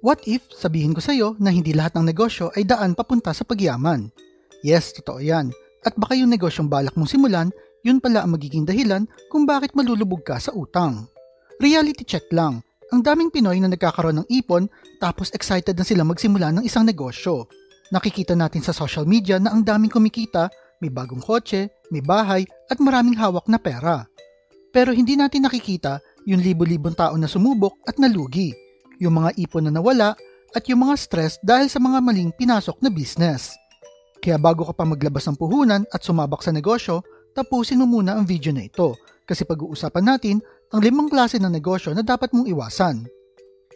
What if sabihin ko sa'yo na hindi lahat ng negosyo ay daan papunta sa pagyaman? Yes, totoo yan. At baka yung negosyong balak mong simulan, yun pala ang magiging dahilan kung bakit malulubog ka sa utang. Reality check lang. Ang daming Pinoy na nagkakaroon ng ipon tapos excited na sila magsimula ng isang negosyo. Nakikita natin sa social media na ang daming kumikita, may bagong kotse, may bahay at maraming hawak na pera. Pero hindi natin nakikita yung libo-libong tao na sumubok at nalugi, yung mga ipon na nawala at yung mga stress dahil sa mga maling pinasok na business. Kaya bago ka pa maglabas ng puhunan at sumabak sa negosyo, tapusin mo muna ang video na ito kasi pag-uusapan natin ang 5 klase ng negosyo na dapat mong iwasan.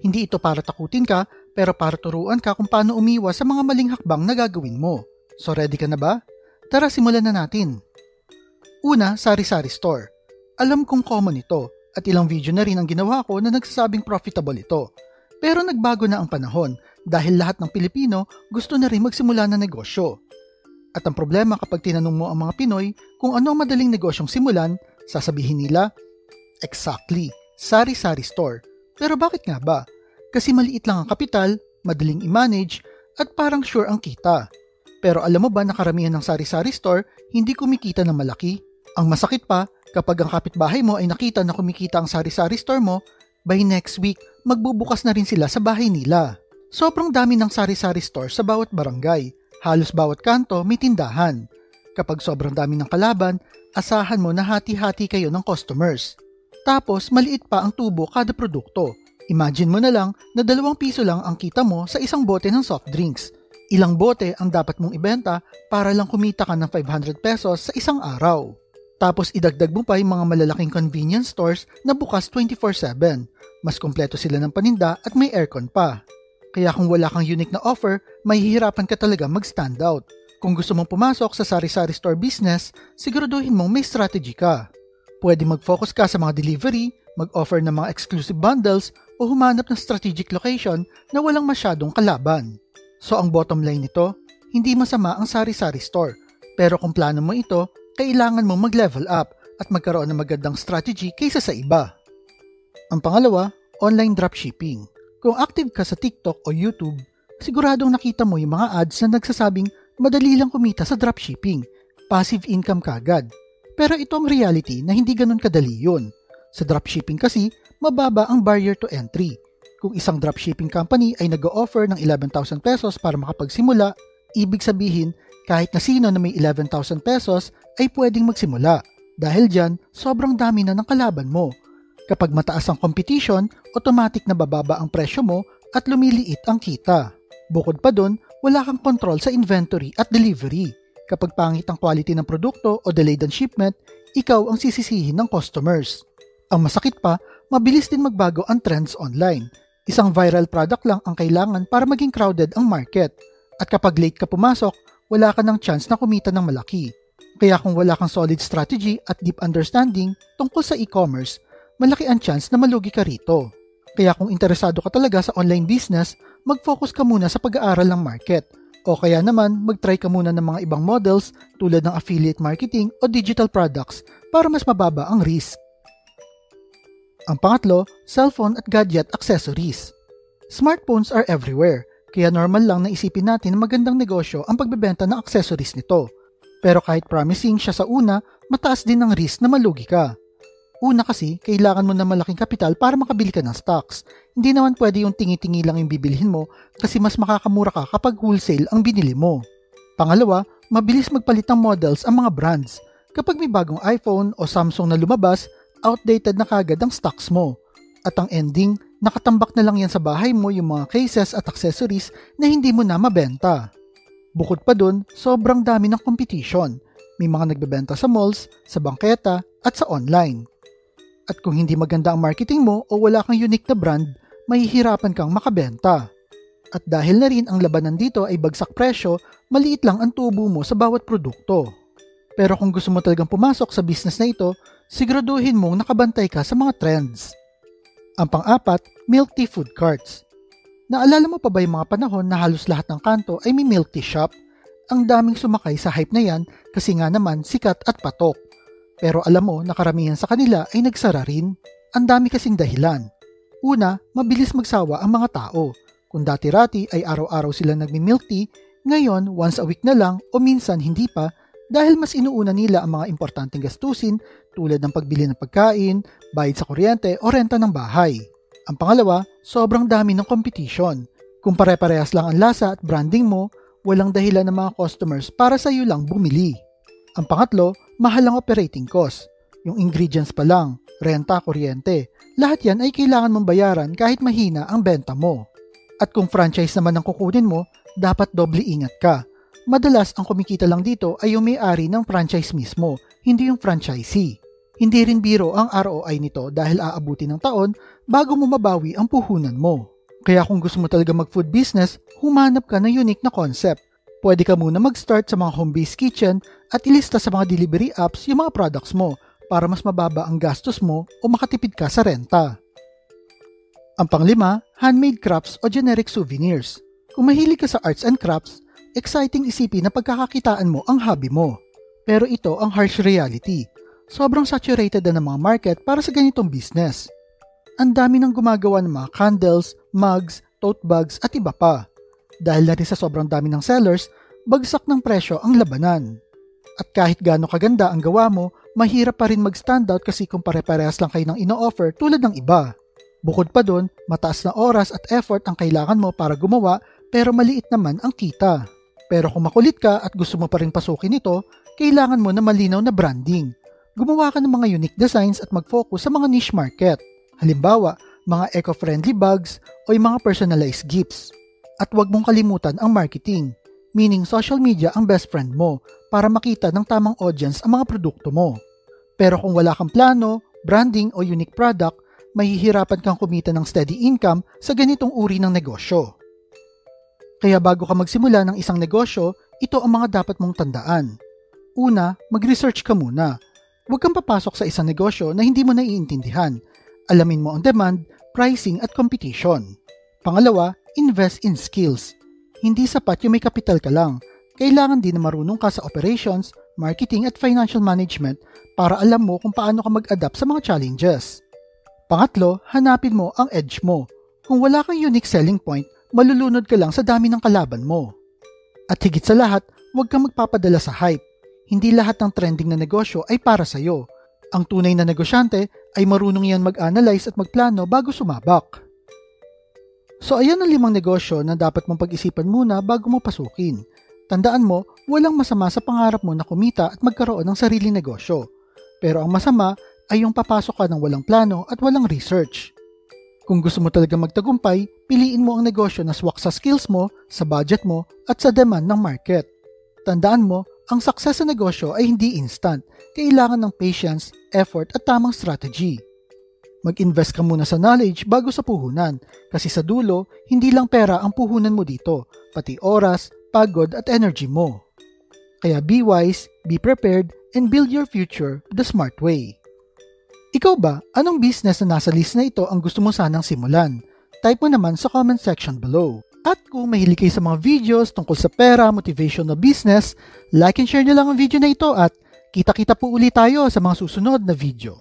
Hindi ito para takutin ka pero para turuan ka kung paano umiwas sa mga maling hakbang na gagawin mo. So ready ka na ba? Tara simulan na natin. Una, sari-sari store. Alam kong common ito at ilang video na rin ang ginawa ko na nagsasabing profitable ito. Pero nagbago na ang panahon dahil lahat ng Pilipino gusto na rin magsimula ng negosyo. At ang problema kapag tinanong mo ang mga Pinoy kung ano ang madaling negosyong simulan, sasabihin nila, exactly, sari-sari store. Pero bakit nga ba? Kasi maliit lang ang kapital, madaling i-manage, at parang sure ang kita. Pero alam mo ba na karamihan ng sari-sari store hindi kumikita ng malaki? Ang masakit pa, kapag ang kapitbahay mo ay nakita na kumikita ang sari-sari store mo, by next week, magbubukas na rin sila sa bahay nila. Sobrang dami ng sari-sari store sa bawat barangay. Halos bawat kanto may tindahan. Kapag sobrang dami ng kalaban, asahan mo na hati-hati kayo ng customers. Tapos maliit pa ang tubo kada produkto. Imagine mo na lang na 2 piso lang ang kita mo sa isang bote ng soft drinks. Ilang bote ang dapat mong ibenta para lang kumita ka ng 500 pesos sa isang araw. Tapos idagdag mo pa yung mga malalaking convenience stores na bukas 24/7. Mas kompleto sila ng paninda at may aircon pa. Kaya kung wala kang unique na offer, mahihirapan ka talaga mag-stand out. Kung gusto mong pumasok sa sari-sari store business, siguraduhin mong may strategy ka. Pwede mag-focus ka sa mga delivery, mag-offer ng mga exclusive bundles, o humanap ng strategic location na walang masyadong kalaban. So ang bottom line nito, hindi masama ang sari-sari store. Pero kung plano mo ito, kailangan mong mag-level up at magkaroon ng magandang strategy kaysa sa iba. Ang pangalawa, online dropshipping. Kung active ka sa TikTok o YouTube, siguradong nakita mo yung mga ads na nagsasabing madali lang kumita sa dropshipping, passive income kagad. Pero ito ang reality na hindi ganun kadali yun. Sa dropshipping kasi, mababa ang barrier to entry. Kung isang dropshipping company ay nag-o-offer ng 11,000 pesos para makapagsimula, ibig sabihin kahit na sino na may 11,000 pesos ay pwedeng magsimula. Dahil dyan, sobrang dami na ng kalaban mo. Kapag mataas ang competition, automatic na bababa ang presyo mo at lumiliit ang kita. Bukod pa dun, wala kang control sa inventory at delivery. Kapag pangit ang quality ng produkto o delayed ang shipment, ikaw ang sisisihin ng customers. Ang masakit pa, mabilis din magbago ang trends online. Isang viral product lang ang kailangan para maging crowded ang market. At kapag late ka pumasok, wala ka ng chance na kumita ng malaki. Kaya kung wala kang solid strategy at deep understanding tungkol sa e-commerce, malaki ang chance na malugi ka rito. Kaya kung interesado ka talaga sa online business, mag-focus ka muna sa pag-aaral ng market. O kaya naman, mag-try ka muna ng mga ibang models tulad ng affiliate marketing o digital products para mas mababa ang risk. Ang pangatlo, cellphone at gadget accessories. Smartphones are everywhere, kaya normal lang na isipin natin na magandang negosyo ang pagbebenta ng accessories nito. Pero kahit promising siya sa una, mataas din ang risk na malugi ka. Una kasi, kailangan mo na malaking kapital para makabili ka ng stocks. Hindi naman pwede yung tingi-tingi lang yung bibilhin mo kasi mas makakamura ka kapag wholesale ang binili mo. Pangalawa, mabilis magpalit ng models ang mga brands. Kapag may bagong iPhone o Samsung na lumabas, outdated na kagad ang stocks mo. At ang ending, nakatambak na lang yan sa bahay mo yung mga cases at accessories na hindi mo na mabenta. Bukod pa dun, sobrang dami ng competition. May mga nagbebenta sa malls, sa bangketa at sa online. At kung hindi maganda ang marketing mo o wala kang unique na brand, mahihirapan kang makabenta. At dahil na rin ang labanan dito ay bagsak presyo, maliit lang ang tubo mo sa bawat produkto. Pero kung gusto mo talagang pumasok sa business na ito, siguraduhin mong nakabantay ka sa mga trends. Ang pang-apat, milk tea food carts. Naalala mo pa ba yung mga panahon na halos lahat ng kanto ay may milk tea shop? Ang daming sumakay sa hype na yan kasi nga naman sikat at patok. Pero alam mo na karamihan sa kanila ay nagsara rin. Ang dami kasing dahilan. Una, mabilis magsawa ang mga tao. Kung dati-rati ay araw-araw sila nagmi-milk tea, ngayon once a week na lang o minsan hindi pa dahil mas inuuna nila ang mga importanteng gastusin tulad ng pagbili ng pagkain, bayad sa kuryente o renta ng bahay. Ang pangalawa, sobrang dami ng competition. Kung pare-parehas lang ang lasa at branding mo, walang dahilan ng mga customers para sa iyo lang bumili. Ang pangatlo, mahal ang operating cost. Yung ingredients pa lang, renta, kuryente, lahat yan ay kailangan mong bayaran kahit mahina ang benta mo. At kung franchise naman ang kukunin mo, dapat doble ingat ka. Madalas ang kumikita lang dito ay yung may-ari ng franchise mismo, hindi yung franchisee. Hindi rin biro ang ROI nito dahil aabuti ng taon bago mo mabawi ang puhunan mo. Kaya kung gusto mo talaga mag-food business, humanap ka ng unique na concept. Pwede ka muna mag-start sa mga home-based kitchen at ilista sa mga delivery apps yung mga products mo para mas mababa ang gastos mo o makatipid ka sa renta. Ang panglima, handmade crafts o generic souvenirs. Kung mahilig ka sa arts and crafts, exciting isipin na pagkakakitaan mo ang hobby mo. Pero ito ang harsh reality. Sobrang saturated na ng mga market para sa ganitong business. Ang dami nang gumagawa ng mga candles, mugs, tote bags at iba pa. Dahil na rin sa sobrang dami ng sellers, bagsak ng presyo ang labanan. At kahit gaano kaganda ang gawa mo, mahirap pa rin mag-stand out kasi kung pare-parehas lang kayo ng ino-offer tulad ng iba. Bukod pa dun, mataas na oras at effort ang kailangan mo para gumawa pero maliit naman ang kita. Pero kung makulit ka at gusto mo pa rin pasukin ito, kailangan mo na malinaw na branding. Gumawa ka ng mga unique designs at mag-focus sa mga niche market. Halimbawa, mga eco-friendly bags o yung mga personalized gifts. At huwag mong kalimutan ang marketing, meaning social media ang best friend mo para makita ng tamang audience ang mga produkto mo. Pero kung wala kang plano, branding o unique product, mahihirapan kang kumita ng steady income sa ganitong uri ng negosyo. Kaya bago ka magsimula ng isang negosyo, ito ang mga dapat mong tandaan. Una, mag-research ka muna. Huwag kang papasok sa isang negosyo na hindi mo naiintindihan. Alamin mo ang demand, pricing at competition. Pangalawa, invest in skills. Hindi sapat yung may kapital ka lang. Kailangan din na marunong ka sa operations, marketing at financial management para alam mo kung paano ka mag-adapt sa mga challenges. Pangatlo, hanapin mo ang edge mo. Kung wala kang unique selling point, malulunod ka lang sa dami ng kalaban mo. At higit sa lahat, huwag kang magpapadala sa hype. Hindi lahat ng trending na negosyo ay para sa'yo. Ang tunay na negosyante ay marunong yan mag-analyze at magplano bago sumabak. So ayan ang 5 negosyo na dapat mong pag-isipan muna bago mo pasukin. Tandaan mo, walang masama sa pangarap mo na kumita at magkaroon ng sariling negosyo. Pero ang masama ay yung papasok ka ng walang plano at walang research. Kung gusto mo talaga magtagumpay, piliin mo ang negosyo na swak sa skills mo, sa budget mo, at sa demand ng market. Tandaan mo, ang success sa negosyo ay hindi instant. Kailangan ng patience, effort at tamang strategy. Mag-invest ka muna sa knowledge bago sa puhunan kasi sa dulo, hindi lang pera ang puhunan mo dito, pati oras, pagod at energy mo. Kaya be wise, be prepared, and build your future the smart way. Ikaw ba, anong business na nasa list na ito ang gusto mo sanang simulan? Type mo naman sa comment section below. At kung mahilig kayo sa mga videos tungkol sa pera, motivation na business, like and share nyo lang ang video na ito at kita-kita po ulit tayo sa mga susunod na video.